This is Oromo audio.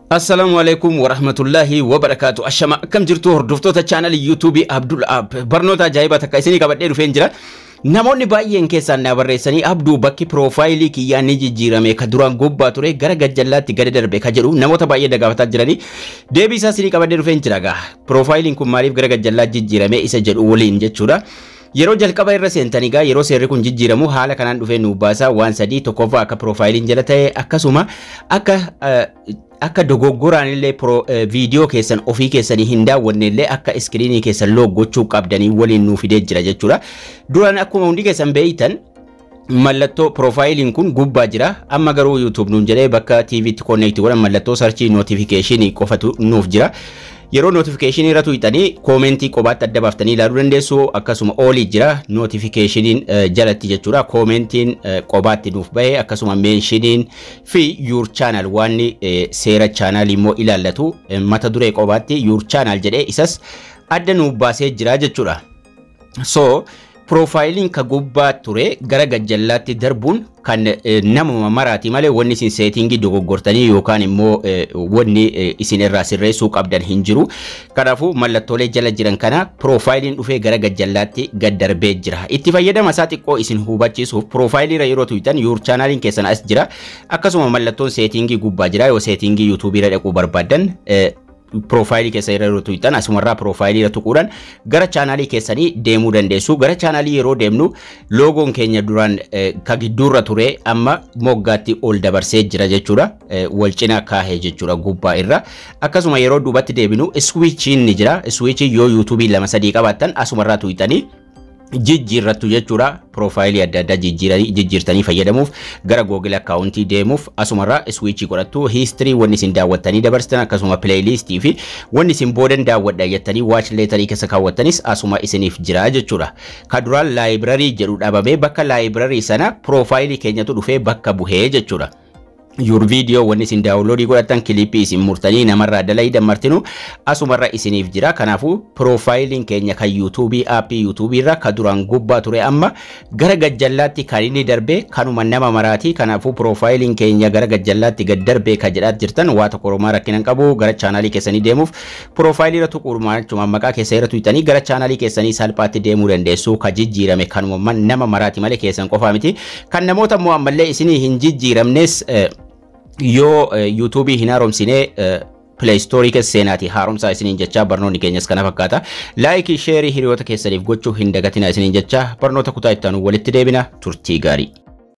Assalamualaikum warahmatullahi wabarakatuh. Ashama kam jirtu hordoftoota channel YouTube Abdul Ab. Barnoota ajaa'iba takka isinii qabadhee dhufeen jira. Namoonni baay'een keessaan na barreessanii Abduu bakki profaayilii kiyyaa ni jijjiirame ka duraan gubbaa ture gara gajjallaatti gadi darbe ka jedhu namoota baay'ee dagaafataa jiranii deebii isaa isinii qabadhee dhufeen jira gaa. Profaayiliin kun maaliif gara gajjallaatti jijjiirame isa jedhu waliin jechuudha. Yeroo jalqaba irra seentanii gaa yeroo seerri kun jijjiiramu haala kanaan dhufee nu baasaa waan sadii tokkoffaa akka profaayiliin jala ta'e akkasuma akka dogoggoraan illee video keessan ofii keessanii hin daawwanne illee akka iskiriinii keessan gochuu qabdanii waliin nuuf fidee jira jechuudha. Duraan akkuma hundi keessan beeytan mallattoo profaayiliin kun gubbaa jira amma garuu YouTube nuun jedhee bakka TV'tti connect godhan mallattoo searchii notification qofatu nuuf jira. Yeroo notification irra tuqxanii commentii qobaatti adda baaftanii ilaaluu dandeessu akkasuma oli jira notification jalatti jechuudha commentiin qobaatti nuuf bahe akkasuma mentioning fi your channel waan seera channel immoo ilaallatu mata duree qobaatti your channel jedhee isas adda nuuf baasee jira jechuudha. So profiling ka gubbaa ture gara gajjallaatti darbuun kan nama maraati malee wanni isin settingi dogoggortanii yookaan immoo wanni isin irraa sirreessuu qabdan hin jiru. Kanaafuu mallattoolee jala jiran kana profiling dhufee gara gajjallaatti gad darbee jira. Itti fayyadama isaa xiqqoo isin hubachiisuuf profiling yeroo tuqxan your channelin keessan as jira akkasuma mallattoon settingi gubbaa jira yoo settingi YouTube irra dhaquu barbaadan profaayilii keessa yeroo tuqxan asumarraa profaayilii irra tuquudhaan gara chaanaalii keessanii deemuu dandeessu. Gara chaanaalii yeroo deemnu loogoon keenya duraan ka gidduurra ture amma moggaatti ol dabarsee jira jechuudha. Wal cina kaahee jechuudha gubbaa irra. Akkasuma yeroo duubatti deebinu switchiin ni jira. Switchii yoo YouTube lama sadii qabaattan asumarraa tuqxanii jijjiirrattu jechuudha. Profaayilii adda addaa jijjiirtanii fayyadamuuf gara Google account deemuuf asumarraa switchii godhattu history wanni isin daawwattanii dabarsitan akkasuma playlist fi wanni isin boodan daawwadha jettanii watch later keessa kaawwattanis asuma isiniif jira jechuudha. Ka duraan library jedhu dhabamee bakka library sana profaayilii keenyatu dhufee bakka buhee jechuudha. Your video wanni isin download godhatan clipii isin murtanii namarraa dalagdan martinu asumarra isiniif jira. Kanaafuu profiling keenya kan YouTube app YouTube irra ka duraan gubbaa ture amma gara gajjallaatti kan inni darbe kanuma nama maraati. Kanaafuu profiling keenya gara gajjallaatti gad darbe ka jedhaa jirtan waa tokko romaa rakkinan qabu gara chaanaalii keessanii deemuuf profiling irra tuquudhumaan achuma maqaa keessa irra tuqxanii gara chaanaalii keessanii salphaatti deemuu dandeessu. Ka jijjiirame kanuma nama maraati malee keessan qofaa miti. Kan namoota immoo ammallee isinii hin jijjiiramnes yoo YouTube hin haaromsine Play Store keessa seenaati haaromsaa isiniin jecha barnoonni keenyas kana fakkaata. Like share hiriyoota keessaniif gochuu hin dagatina isiniin jecha barnoota kutaa itti aanu walitti deebina turtii gaarii.